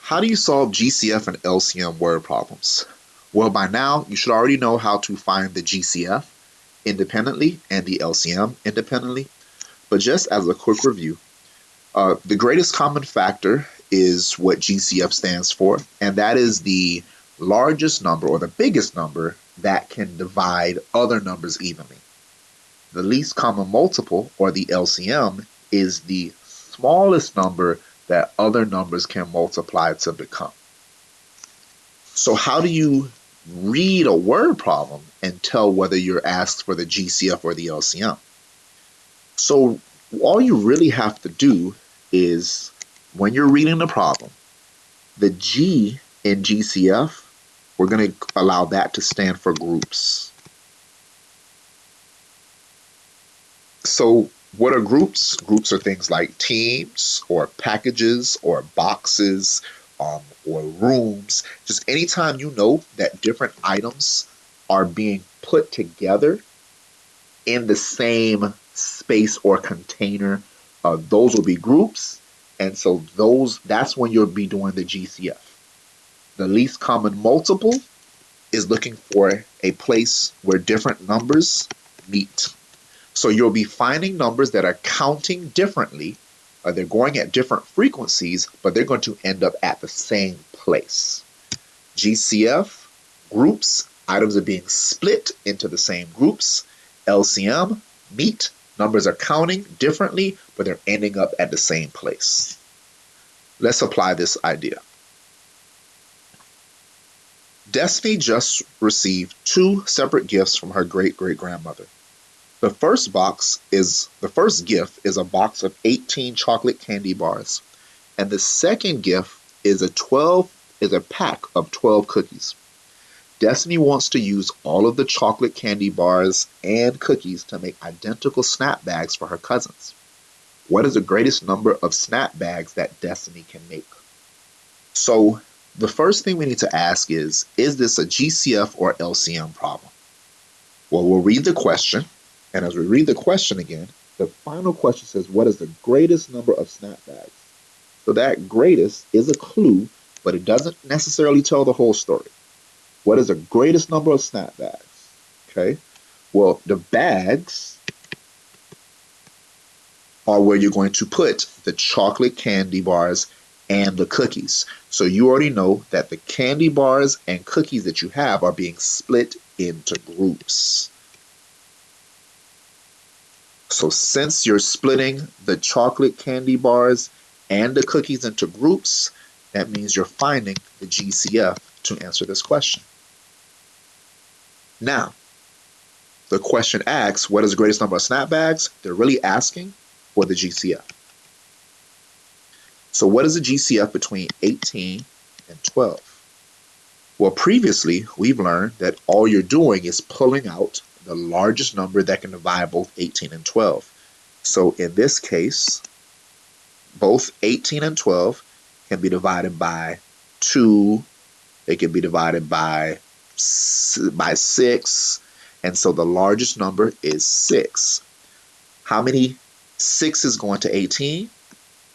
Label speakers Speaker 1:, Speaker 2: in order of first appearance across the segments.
Speaker 1: How do you solve GCF and LCM word problems? Well, by now, you should already know how to find the GCF independently and the LCM independently. But just as a quick review, the greatest common factor is what GCF stands for, and that is the largest number or the biggest number that can divide other numbers evenly. The least common multiple, or the LCM, is the smallest number that other numbers can multiply to become. So how do you read a word problem and tell whether you're asked for the GCF or the LCM? So all you really have to do is, when you're reading the problem, the G in GCF, we're going to allow that to stand for groups. So what are groups? Groups are things like teams or packages or boxes or rooms. Just anytime you know that different items are being put together in the same space or container, those will be groups. And so that's when you'll be doing the GCF. The least common multiple is looking for a place where different numbers meet. So you'll be finding numbers that are counting differently, or they're going at different frequencies, but they're going to end up at the same place. GCF, groups, items are being split into the same groups. LCM, meet, numbers are counting differently, but they're ending up at the same place. Let's apply this idea. Destiny just received 2 separate gifts from her great-great-grandmother. The first gift is a box of 18 chocolate candy bars, and the second gift is a pack of 12 cookies. Destiny wants to use all of the chocolate candy bars and cookies to make identical snap bags for her cousins. What is the greatest number of snap bags that Destiny can make? So the first thing we need to ask is this a GCF or LCM problem? Well, we'll read the question. And as we read the question again, the final question says, what is the greatest number of snapbags? So that greatest is a clue, but it doesn't necessarily tell the whole story. What is the greatest number of snapbags? Okay, well, the bags are where you're going to put the chocolate candy bars and the cookies. So you already know that the candy bars and cookies that you have are being split into groups. So since you're splitting the chocolate candy bars and the cookies into groups, that means you're finding the GCF to answer this question. Now, the question asks, what is the greatest number of snap bags? They're really asking for the GCF. So what is the GCF between 18 and 12? Well, previously, we've learned that all you're doing is pulling out the largest number that can divide both 18 and 12. So in this case, both 18 and 12 can be divided by 2. They can be divided by 6. And so the largest number is 6. How many 6s go into 18?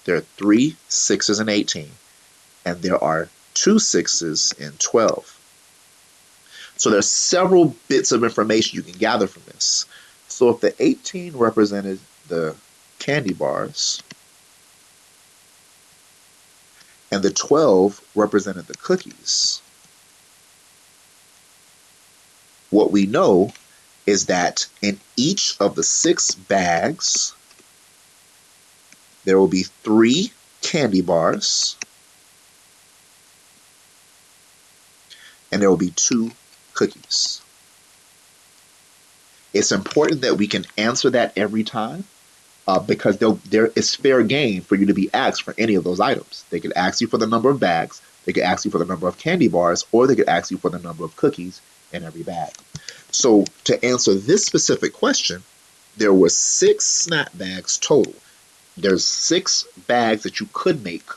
Speaker 1: There are 3 6s in 18. And there are 2 6s in 12. So there's several bits of information you can gather from this. So if the 18 represented the candy bars and the 12 represented the cookies, what we know is that in each of the 6 bags, there will be 3 candy bars and there will be 2 cookies. It's important that we can answer that every time because there is fair game for you to be asked for any of those items. They could ask you for the number of bags, they could ask you for the number of candy bars, or they could ask you for the number of cookies in every bag. So to answer this specific question, there were 6 snap bags total. There's 6 bags that you could make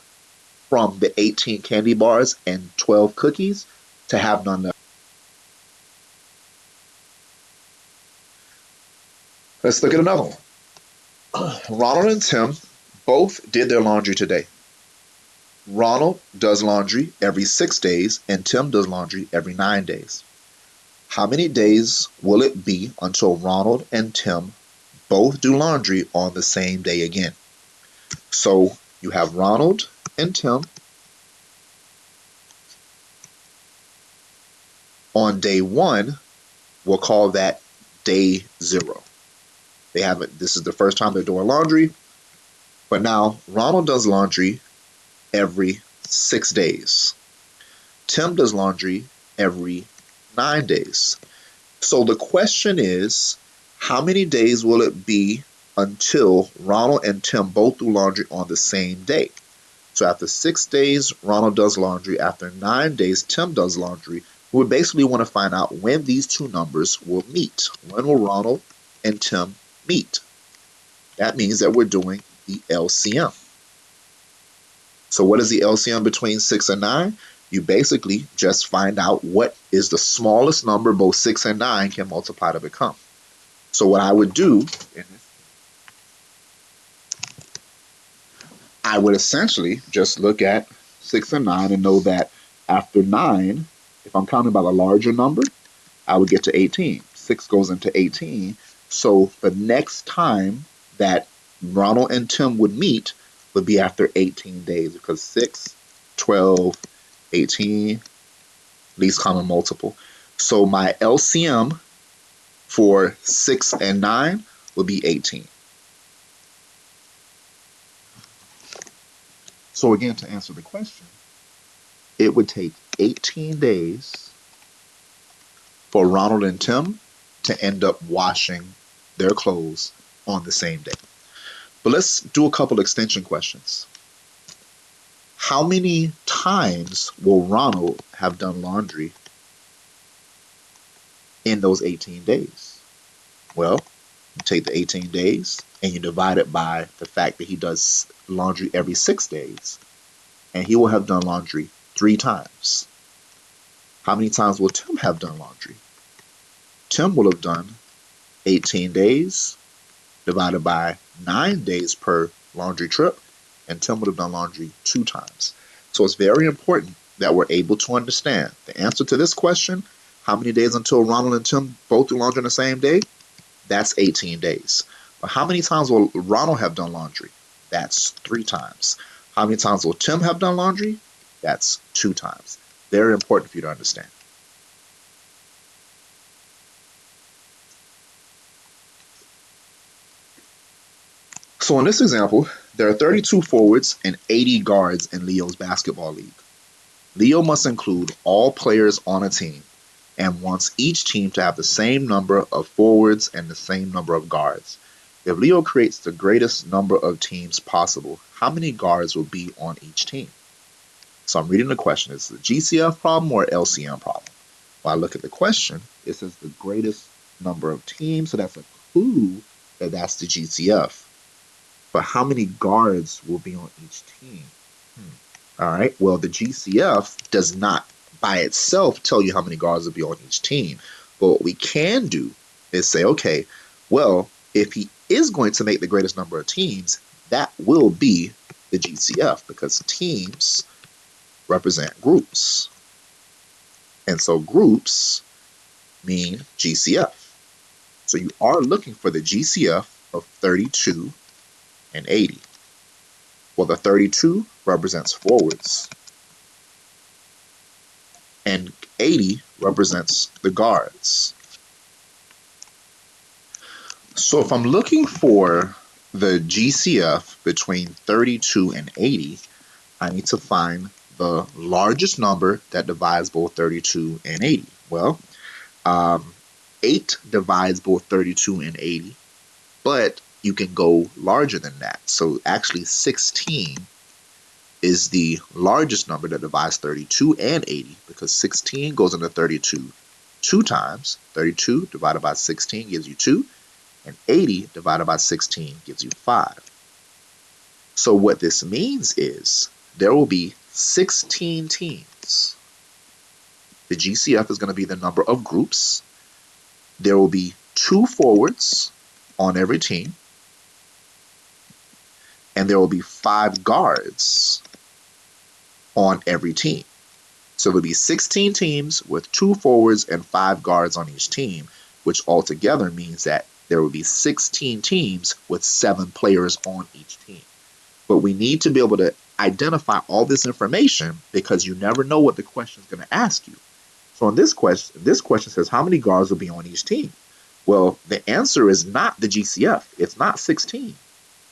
Speaker 1: from the 18 candy bars and 12 cookies to have none left. Let's look at another one. Ronald and Tim both did their laundry today. Ronald does laundry every 6 days and Tim does laundry every 9 days. How many days will it be until Ronald and Tim both do laundry on the same day again? So you have Ronald and Tim on day 1. We'll call that day 0. They haven't, this is the first time they're doing laundry, but now Ronald does laundry every 6 days. Tim does laundry every 9 days. So the question is, how many days will it be until Ronald and Tim both do laundry on the same day? So after 6 days, Ronald does laundry. After 9 days, Tim does laundry. We would basically want to find out when these two numbers will meet. When will Ronald and Tim meet? That means that we're doing the LCM. So what is the LCM between 6 and 9? You basically just find out what is the smallest number both 6 and 9 can multiply to become. So what I would do, I would essentially just look at 6 and 9 and know that after 9, if I'm counting by the larger number, I would get to 18. 6 goes into 18. So the next time that Ronald and Tim would meet would be after 18 days because 6, 12, 18, least common multiple. So my LCM for 6 and 9 would be 18. So again, to answer the question, it would take 18 days for Ronald and Tim to end up washing their clothes on the same day. But let's do a couple extension questions. How many times will Ronald have done laundry in those 18 days? Well, you take the 18 days and you divide it by the fact that he does laundry every 6 days, and he will have done laundry 3 times. How many times will Tim have done laundry? Tim will have done 18 days divided by 9 days per laundry trip, and Tim would have done laundry 2 times. So it's very important that we're able to understand the answer to this question, how many days until Ronald and Tim both do laundry on the same day? That's 18 days. But how many times will Ronald have done laundry? That's 3 times. How many times will Tim have done laundry? That's 2 times. Very important for you to understand. So in this example, there are 32 forwards and 80 guards in Leo's basketball league. Leo must include all players on a team and wants each team to have the same number of forwards and the same number of guards. If Leo creates the greatest number of teams possible, how many guards will be on each team? So I'm reading the question. Is it a GCF problem or LCM problem? When I look at the question, it says the greatest number of teams, so that's a clue that that's the GCF. But how many guards will be on each team? All right, well, the GCF does not by itself tell you how many guards will be on each team. But what we can do is say, okay, well, if he is going to make the greatest number of teams, that will be the GCF because teams represent groups. And so groups mean GCF. So you are looking for the GCF of 32 and 80. Well, the 32 represents forwards, and 80 represents the guards. So if I'm looking for the GCF between 32 and 80, I need to find the largest number that divides both 32 and 80. Well, 8 divides both 32 and 80, but you can go larger than that. So actually 16 is the largest number that divides 32 and 80 because 16 goes into 32 2 times. 32 divided by 16 gives you 2, and 80 divided by 16 gives you 5. So what this means is there will be 16 teams. The GCF is going to be the number of groups. There will be 2 forwards on every team, and there will be 5 guards on every team. So there'll be 16 teams with 2 forwards and 5 guards on each team, which altogether means that there will be 16 teams with 7 players on each team. But we need to be able to identify all this information because you never know what the question is going to ask you. So in this question says how many guards will be on each team? Well, the answer is not the GCF. It's not 16.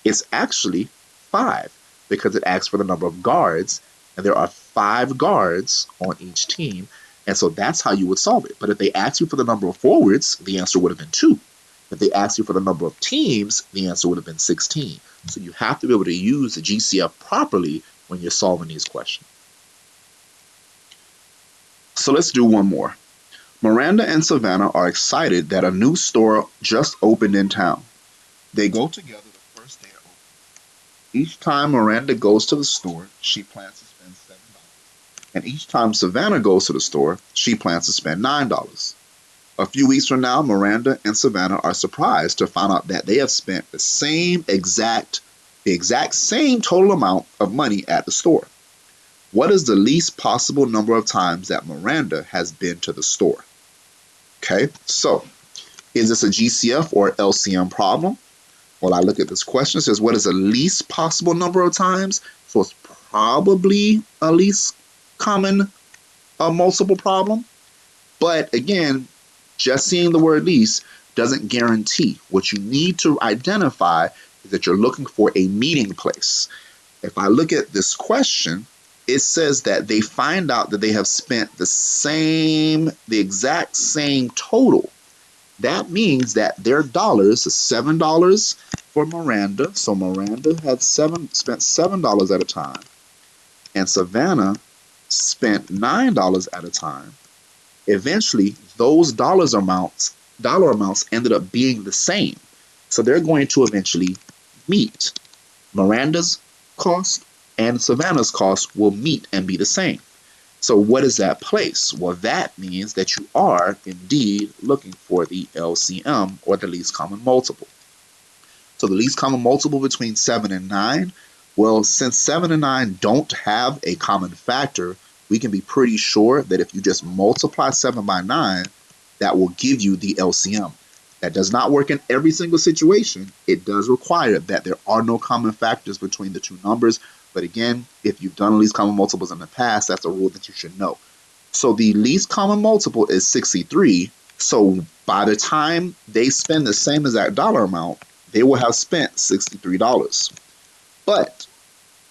Speaker 1: It's actually 5 because it asks for the number of guards, and there are 5 guards on each team. And so that's how you would solve it. But if they ask you for the number of forwards, the answer would have been 2. If they ask you for the number of teams, the answer would have been 16. So you have to be able to use the GCF properly when you're solving these questions. So let's do one more. Miranda and Savannah are excited that a new store just opened in town. They go together the first day it opens. Each time Miranda goes to the store, she plans to spend $7. And each time Savannah goes to the store, she plans to spend $9. A few weeks from now, Miranda and Savannah are surprised to find out that they have spent the exact same total amount of money at the store. What is the least possible number of times that Miranda has been to the store? Okay, so is this a GCF or LCM problem? Well, I look at this question, it says what is the least possible number of times? So it's probably a least common multiple problem. But again, just seeing the word least doesn't guarantee. What you need to identify is that you're looking for a meeting place. If I look at this question, it says that they find out that they have spent the exact same total. That means that their dollars is $7 for Miranda. So Miranda had spent $7 at a time, and Savannah spent $9 at a time. Eventually, those dollar amounts ended up being the same. So they're going to eventually meet. Miranda's cost and Savannah's cost will meet and be the same. So what is that place? Well, that means that you are indeed looking for the LCM, or the least common multiple. So the least common multiple between 7 and 9, well, since 7 and 9 don't have a common factor, we can be pretty sure that if you just multiply 7 by 9, that will give you the LCM. That does not work in every single situation. It does require that there are no common factors between the two numbers. But again, if you've done least common multiples in the past, that's a rule that you should know. So the least common multiple is 63. So by the time they spend the same exact dollar amount, they will have spent $63. But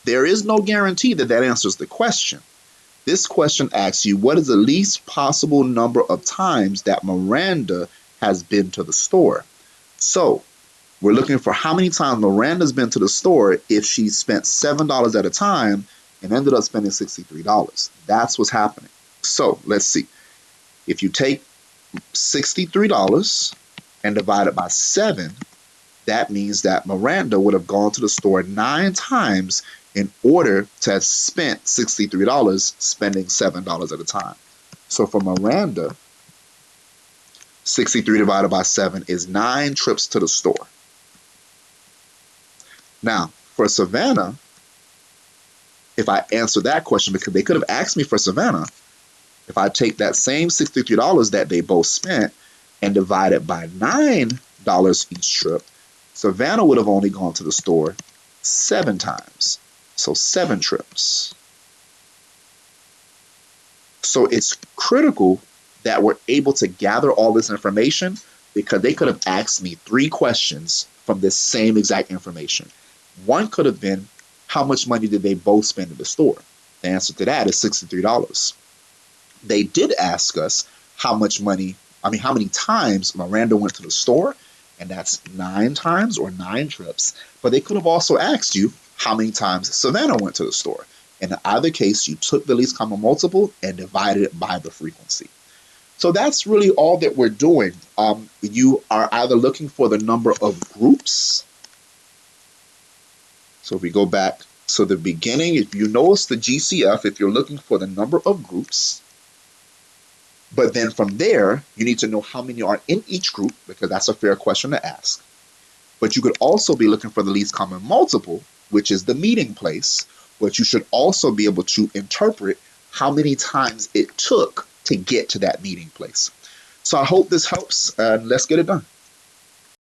Speaker 1: there is no guarantee that that answers the question. This question asks you, what is the least possible number of times that Miranda has been to the store? So we're looking for how many times Miranda's been to the store if she spent $7 at a time and ended up spending $63. That's what's happening. So let's see. If you take $63 and divide it by 7, that means that Miranda would have gone to the store 9 times in order to have spent $63 spending $7 at a time. So for Miranda, 63 divided by 7 is 9 trips to the store. Now, for Savannah, if I answer that question, because they could have asked me for Savannah, if I take that same $63 that they both spent and divide it by $9 each trip, Savannah would have only gone to the store 7 times. So 7 trips. So it's critical that we're able to gather all this information, because they could have asked me 3 questions from this same exact information. One could have been, how much money did they both spend at the store? The answer to that is $63. They did ask us how many times Miranda went to the store, and that's 9 times or 9 trips. But they could have also asked you how many times Savannah went to the store. In either case, you took the least common multiple and divided it by the frequency. So that's really all that we're doing. You are either looking for the number of groups. So if we go back to the beginning, if you notice the GCF, if you're looking for the number of groups, but then from there, you need to know how many are in each group, because that's a fair question to ask. But you could also be looking for the least common multiple, which is the meeting place, but you should also be able to interpret how many times it took to get to that meeting place. So I hope this helps, and let's get it done.